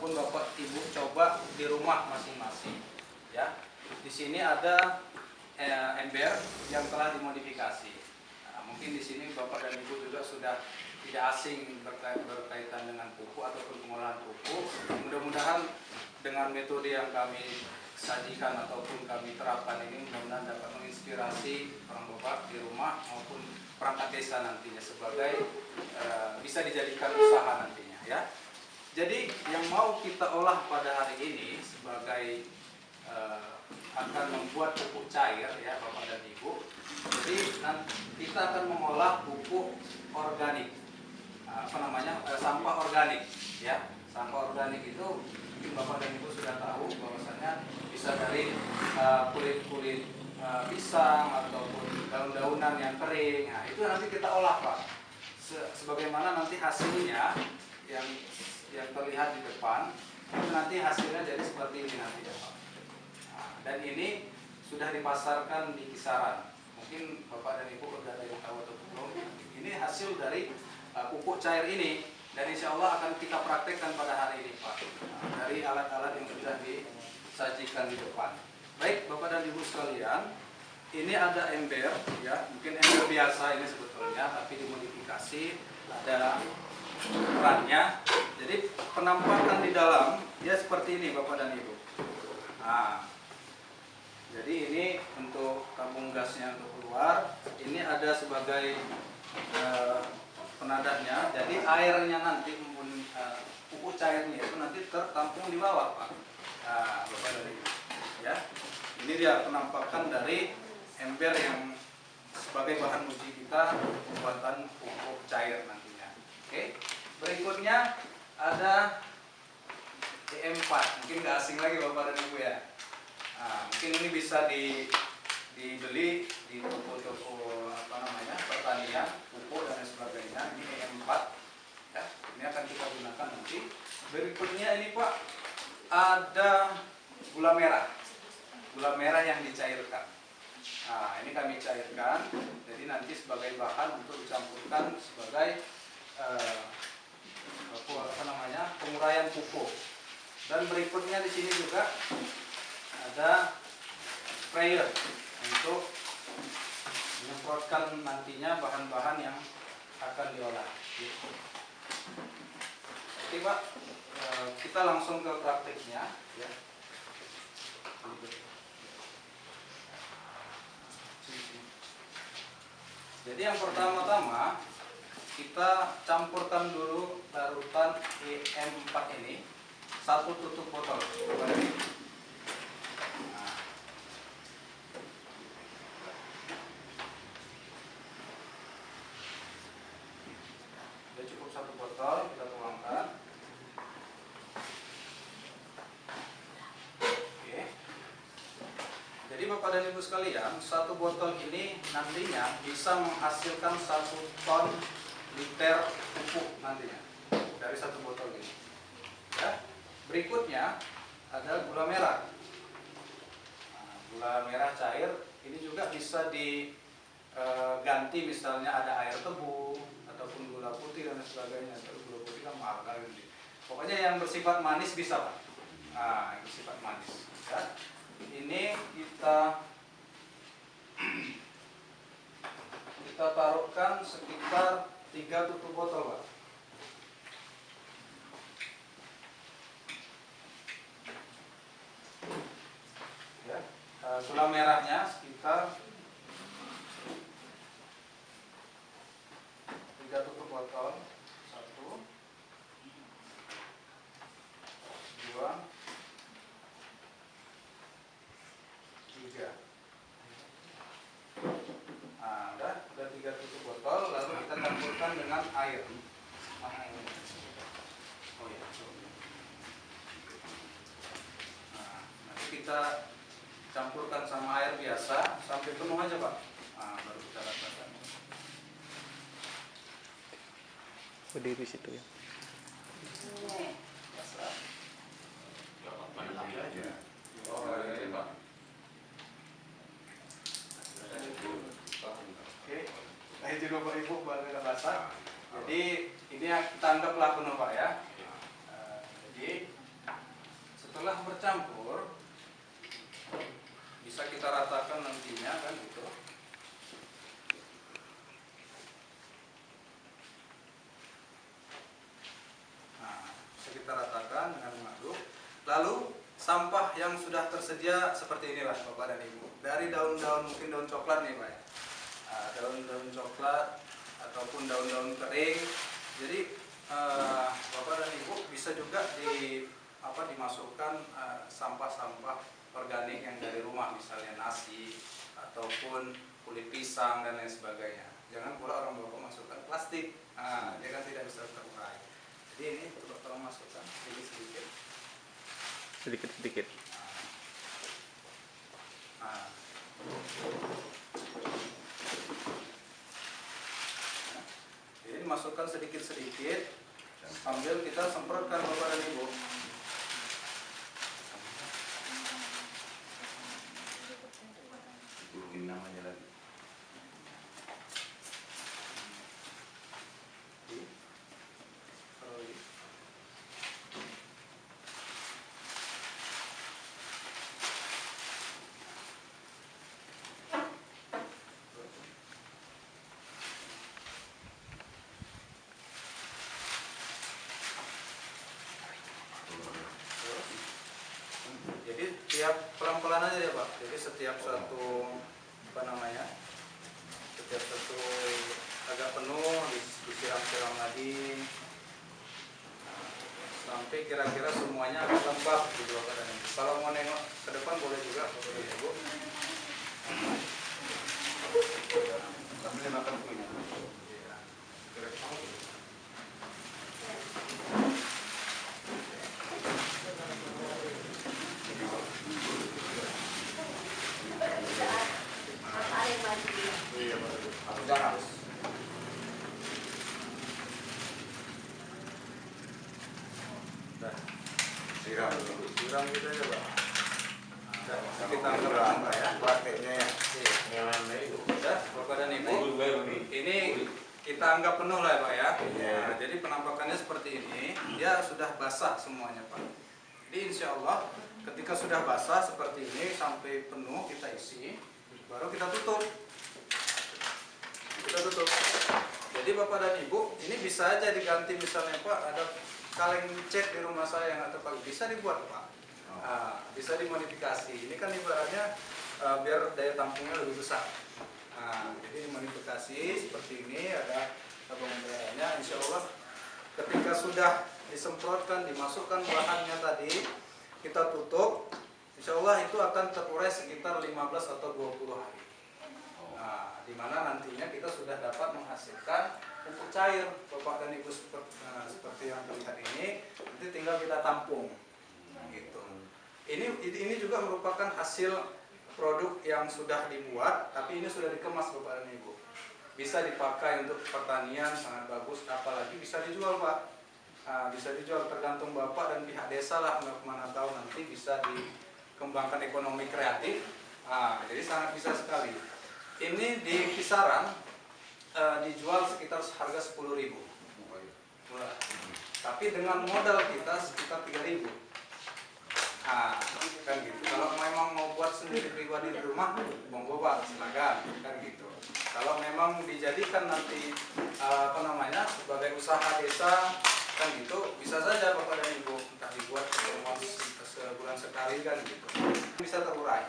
maupun Bapak Ibu coba di rumah masing-masing. Ya, di sini ada ember yang telah dimodifikasi. Nah, mungkin di sini Bapak dan Ibu juga sudah tidak asing berkaitan dengan pupuk ataupun pengolahan pupuk. Mudah-mudahan dengan metode yang kami sajikan ataupun kami terapkan ini mudah-mudahan dapat menginspirasi orang Bapak di rumah maupun perangkat desa nantinya sebagai bisa dijadikan usaha nantinya, ya. Jadi yang mau kita olah pada hari ini sebagai akan membuat pupuk cair, ya Bapak dan Ibu. Jadi kita akan mengolah pupuk organik, sampah organik, ya. Sampah organik itu mungkin Bapak dan Ibu sudah tahu bahwasanya bisa dari kulit-kulit pisang ataupun daun-daunan yang kering. Nah, itu nanti kita olah, Pak. Sebagaimana nanti hasilnya yang terlihat di depan, itu nanti hasilnya jadi seperti ini nanti, ya Pak. Nah, dan ini sudah dipasarkan di kisaran. Mungkin Bapak dan Ibu sudah ada yang tahu atau belum. Ini hasil dari pupuk cair ini, dan insya Allah akan kita praktekkan pada hari ini, Pak. Nah, dari alat-alat yang sudah disajikan di depan. Baik Bapak dan Ibu sekalian, ini ada ember, ya, mungkin ember biasa ini sebetulnya, tapi dimodifikasi, ada kerannya. Jadi penampakan di dalam ya seperti ini Bapak dan Ibu. Nah, jadi ini untuk tabung gasnya untuk keluar. Ini ada sebagai penadahnya. Jadi airnya nanti pupuk cairnya itu nanti tertampung di bawah, Pak. Nah, Bapak dan Ibu, ya. Ini dia penampakan dari ember yang sebagai bahan uji kita pembuatan pupuk cair nantinya. Oke. Berikutnya ada E4, mungkin nggak asing lagi Bapak dan Ibu, ya. Nah, mungkin ini bisa dibeli di toko-toko pertanian, pupuk dan sebagainya. Ini E4, ya. Ini akan kita gunakan nanti. Berikutnya ini Pak, ada gula merah yang dicairkan. Nah, ini kami cairkan, jadi nanti sebagai bahan untuk dicampurkan sebagai penguraian pupuk. Dan berikutnya di sini juga ada sprayer untuk menyemprotkan nantinya bahan-bahan yang akan diolah. Oke Pak, kita langsung ke praktiknya, ya. Jadi yang pertama-tama kita campurkan dulu larutan E4 ini, 1 tutup botol. Nah. Sudah cukup 1 botol, kita tuangkan. Oke. Jadi Bapak dan Ibu sekalian, 1 botol ini nantinya bisa menghasilkan 1 ton liter pupuk nantinya dari 1 botol ini, ya. Berikutnya ada gula merah. Nah, gula merah cair ini juga bisa diganti, misalnya ada air tebu ataupun gula putih dan sebagainya. Gula putih kan mahal kali ini. Pokoknya yang bersifat manis bisa, Pak. Nah, yang bersifat manis, ya. Ini kita taruhkan sekitar 3 tutup botol, Pak. Ya, gula merahnya sekitar 3 tutup botol. 1, 2, 3. Nah, udah 3 tutup botol, lalu kita campurkan dengan air. Oh ya. Nah, nanti kita campurkan sama air biasa sampai penuh aja, Pak. Nah, baru kita ratakan. Berdiri situ, ya. Oke, juga Bapak Ibu baru basah. Jadi ini yang kita anggaplah penuh, Pak, ya. Jadi setelah bercampur bisa kita ratakan nantinya kan gitu. Nah, bisa kita ratakan dengan mengaduk. Lalu sampah yang sudah tersedia seperti inilah Bapak dan Ibu. Dari daun-daun, mungkin daun coklat nih Pak ya. Nah, daun-daun coklat ataupun daun-daun kering. Jadi Bapak dan Ibu bisa juga dimasukkan sampah-sampah organik yang dari rumah, misalnya nasi ataupun kulit pisang dan lain sebagainya. Jangan pula orang Bapak masukkan plastik, dia kan tidak bisa terurai. Jadi ini coba tolong masukkan sedikit-sedikit. Sedikit-sedikit. Jadi masukkan sedikit-sedikit sambil kita semprotkan Bapak dan Ibu. Ini namanya lagi. Jadi tiap pelan-pelan aja ya Pak. Jadi setiap satu setiap satu agak penuh disiram-siram lagi sampai kira-kira semuanya agak lembab gitu Bapak dan Ibu. Kalau mau nengok ke depan boleh juga Bapak dan Ibu. Sambil makan kuenya. Aku jarang. Siram dulu. Siram gitu aja Pak. Nah, kita Sama angkat Pak ya. prakteknya ya. Sudah Bapak dan Ibu. Ini kita anggap penuh lah ya Pak ya. Nah, jadi penampakannya seperti ini. Dia sudah basah semuanya Pak. Jadi insya Allah ketika sudah basah seperti ini sampai penuh kita isi, baru kita tutup. Kita tutup. Jadi Bapak dan Ibu, ini bisa aja diganti, misalnya Pak ada kaleng cat di rumah saya yang nggak terpakai, bisa dibuat Pak. Bisa dimodifikasi. Ini kan ibaratnya biar daya tampungnya lebih besar. Jadi dimodifikasi seperti ini, ada tabung udaranya. Insya Allah ketika sudah disemprotkan, dimasukkan bahannya tadi, kita tutup, insya Allah itu akan terurai sekitar 15 atau 20 hari. Di mana nantinya kita sudah dapat menghasilkan pupuk cair Bapak dan Ibu seperti yang terlihat ini. Nanti tinggal kita tampung gitu. Ini juga merupakan hasil produk yang sudah dibuat, tapi ini sudah dikemas Bapak dan Ibu. Bisa dipakai untuk pertanian, sangat bagus, apalagi bisa dijual Pak. Bisa dijual, tergantung Bapak dan pihak desa lah, mana tahu nanti bisa dikembangkan ekonomi kreatif. Jadi sangat bisa sekali. Ini di kisaran dijual sekitar harga 10.000 murah. Tapi dengan modal kita sekitar 3.000. Kan gitu. Kalau memang mau buat sendiri pribadi di rumah, monggo Pak, silakan, kan gitu. Kalau memang dijadikan nanti sebagai usaha desa, kan gitu, bisa saja Bapak dan Ibu, entah dibuat sebulan sekali kan gitu. Bisa terurai.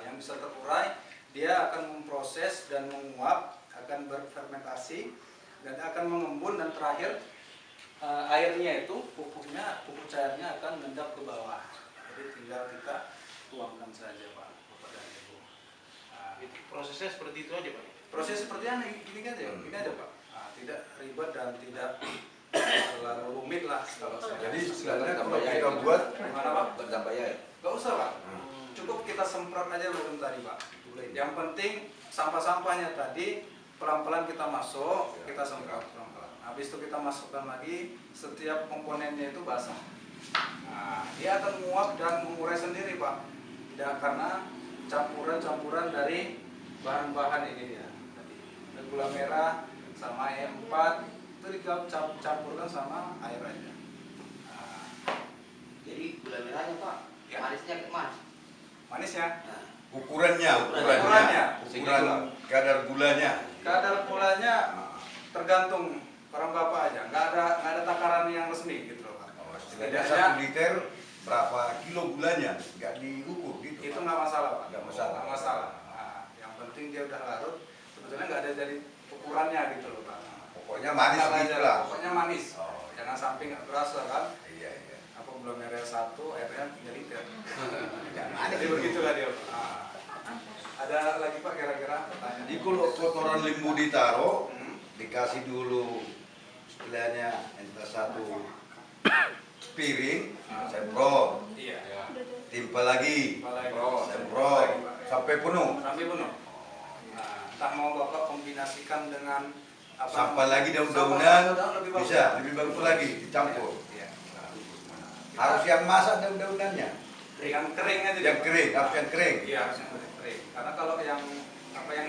Yang bisa terurai, dia akan memproses dan menguap, akan berfermentasi dan akan mengembun, dan terakhir airnya itu pupuk cairnya akan mengendap ke bawah. Jadi tinggal kita tuangkan saja Pak, Bapak dan Ibu. Prosesnya seperti itu aja Pak? Proses seperti ini kan ya, ini aja Pak. Tidak ribet dan tidak terlalu rumit lah kalau saya. Jadi sebenarnya kalau kita buat Gimana Pak? berdampak ya. Gak usah Pak, cukup kita semprot aja belum tadi Pak. Yang penting sampah-sampahnya tadi pelan-pelan kita masuk, kita semprot pelan-pelan. Habis itu kita masukkan lagi, setiap komponennya itu basah. Dia akan menguap dan mengurai sendiri Pak. Tidak, karena campuran dari bahan-bahan ini dia. Ada gula merah sama E4 itu dicampurkan sama air aja. Jadi gula manisnya kemana? Manisnya, Ukurannya. Ukurannya. Ukuran kadar gulanya. kadar gulanya tergantung orang bapak aja, nggak ada takaran yang resmi gitu loh Pak. Oh, setidaknya 1 liter berapa kilo gulanya? Nggak diukur gitu. Itu Pak. nggak masalah Pak. Nggak masalah. Nggak masalah. Nah, yang penting dia udah larut, sebetulnya nggak ada dari ukurannya gitu loh Pak. Pokoknya manis Asal aja gitu lah, lah. pokoknya manis. Oh. Jangan sampai nggak berasa kan. Iya, iya. Apa gula merah 1, airnya 3 liter. Jangan. Jadi begitulah dia. Nah, ada lagi Pak kira-kira pertanyaan? Jadi kalau kotoran limbu ditaruh, Hmm. dikasih dulu istilahnya entah 1 piring, semprot, Iya. timpa lagi, Apalagi? semprot, sampai penuh. Sampai penuh. Nah, tak mau Bapak kombinasikan dengan apa Sampai namanya? lagi daun-daunan Daun-daun lebih bagus. bisa, lebih bagus lagi dicampur. Iya. Harus yang masak daun-daunannya, Yang kering aja. yang Pak. kering, harus yang kering. Iya, harus yang kering. Karena kalau yang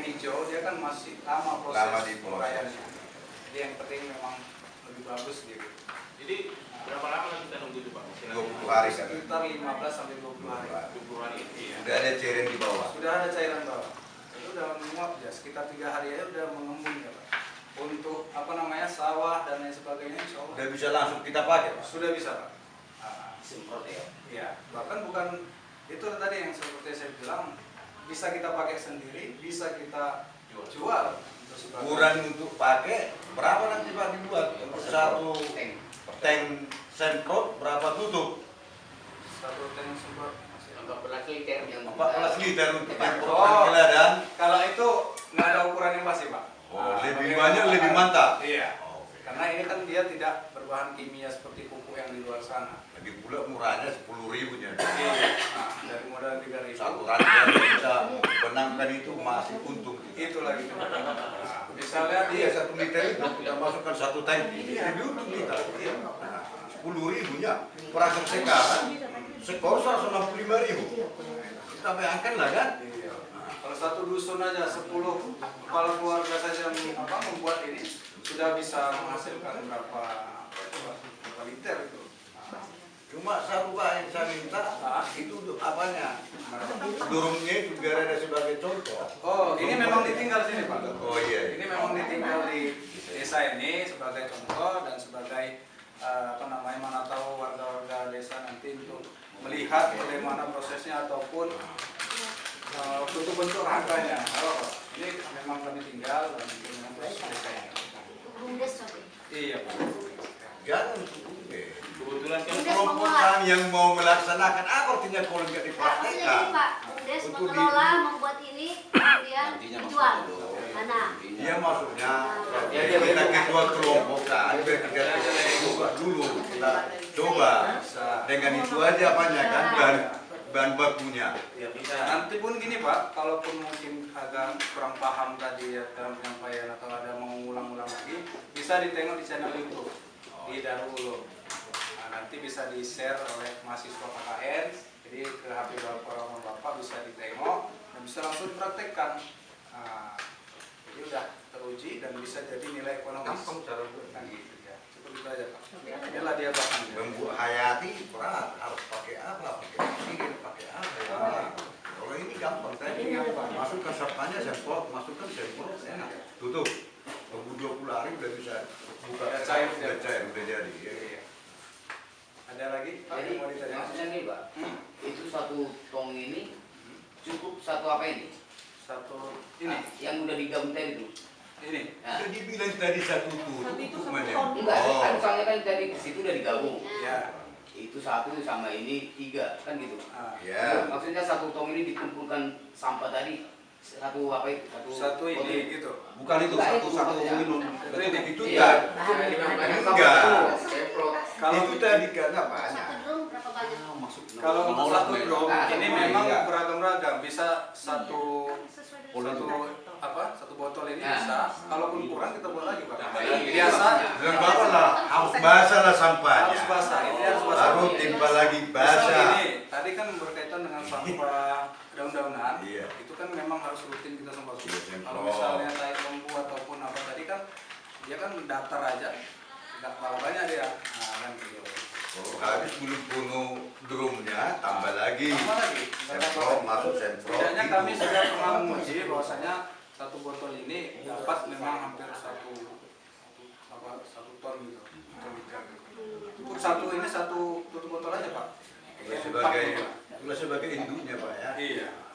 hijau dia kan masih lama proses Lama diproses. penguraiannya. Jadi yang kering memang lebih bagus gitu. Jadi berapa lama lagi kita nunggu itu Pak? 20 hari kan. Sekitar 15 sampai 20 hari. 20 hari. Iya. Udah ada cairan di bawah. Sudah ada cairan bawah. Itu udah menguap ya, sekitar 3 hari aja udah mengembun ya Pak. Untuk apa namanya sawah dan lain sebagainya insya Allah Udah bisa langsung kita pakai, Pak. sudah bisa Pak. Ah, Semprot ya. iya, bahkan bukan itu tadi yang seperti saya bilang bisa kita pakai sendiri, bisa kita jual untuk sebagai Ukuran untuk pakai berapa nanti Pak dibuat? Untuk satu Tank. tank semprot berapa tutup? satu tank semprot. Masih. 14 liter yang 14 liter untuk semprot Oh. kila dan Kalau itu nggak ada ukuran yang pasti Pak. lebih bagaimana banyak Pak? lebih mantap. Iya. Karena ini kan dia tidak berbahan kimia seperti pupuk yang di luar sana. Lagi pula murahnya 10.000 nya. Iya. Nah, dari modal 3.000. Satu rantai yang bisa benangkan itu masih untung. Itu lagi. Nah, misalnya Iya dia 1 liter itu kita masukkan 1 tank lebih untung kita. Iya. Nah, 10.000 nya. Perasaan sekarang skor 165.000. Kita bayangkan lah kan. Iya. Kalau satu dusun aja 10 kepala keluarga saja membuat ini sudah bisa menghasilkan berapa liter itu. Nah, Cuma satu Pak yang saya minta itu untuk apanya? Dorongnya itu biar ada sebagai contoh. oh, ini memang ditinggal sini Pak. Oh iya. Ini memang ditinggal di desa ini sebagai contoh dan sebagai apa namanya mana tahu warga-warga desa nanti untuk melihat bagaimana prosesnya ataupun untuk bentuk rangkanya. Oh, ini memang kami tinggal dan ini memang proses desa ini. Iya Pak. Jangan sudah. Kebetulan kan Kelompok kami yang mau melaksanakan apa artinya kalau nggak Artinya dipraktekkan? ini Pak, Bumdes Untuk mengelola, membuat ini, kemudian dijual. Mana? Iya maksudnya Ya, ya, kita kedua kelompokan biar kita coba dulu kita coba dengan itu aja apanya kan bahan bakunya. Ya bisa. Nanti pun gini Pak, kalaupun mungkin agak kurang paham tadi ya dalam penyampaian atau ada mau ulang-ulang lagi, bisa ditengok di channel YouTube di Darul. Nah, nanti bisa di-share oleh mahasiswa KKN, jadi ke HP Bapak bisa ditengok dan bisa langsung dipraktekkan. Nah, jadi udah teruji dan bisa jadi nilai ekonomis. Gampang cara buat. Nah, gitu ya. Cukup itu aja Pak. Inilah dia bahannya. Membuat hayati berat harus pakai apa? Pakai oksigen, pakai apa? Ya. Kalau ini gampang, tadi masukkan sampahnya semprot, masukkan semprot, enak. Tutup. Tunggu 20 hari udah bisa buka. Udah cair, udah cair, udah jadi. Ya. Iya. Ada lagi Pak Jadi yang mau ditanya? maksudnya nih Pak, Hmm. itu satu tong ini cukup satu apa ini? Satu Nah, ini. yang udah digabung tadi itu. Ini. Nah, Jadi bilang tadi satu tutup mana? enggak, kan soalnya kan tadi ke situ udah digabung. Ya. Itu satu sama ini 3 kan gitu. Ah, Ya. Maksudnya satu tong ini dikumpulkan sampah tadi satu apa itu? satu ini gitu. Bukan itu, Enggak, satu itu satu maksudnya. minum. Itu Iya. tadi. Enggak. Kalau Itu tadi karena banyak. Satu drum berapa banyak? kalau untuk satu drum Nah, ini nah, memang iya. beragam-ragam. Bisa satu Sesuai dengan satu botol ini Nah. bisa. Kalaupun kurang kita buat lagi Pak. Tambah lagi. Biasa Bilang bapak lah, harus basah lah sampahnya. harus basah. Ini harus basah. Baru timpa lagi Misal basah. gini, tadi kan berkaitan dengan sampah daun-daunan. Iya. Itu kan memang harus rutin kita semprot. Iya, semprot. Kalau misalnya tai lembu ataupun apa tadi kan dia kan datar aja, nggak terlalu banyak dia. Nah, kan gitu. Kalau habis belum penuh drumnya, tambah lagi. Tambah lagi. Semprot, masuk semprot. Setidaknya gitu. kami sudah pernah menguji bahwasanya satu botol ini dapat memang hampir satu ton gitu. Untuk satu botol aja Pak. Itulah sebagai induknya Pak ya. Iya.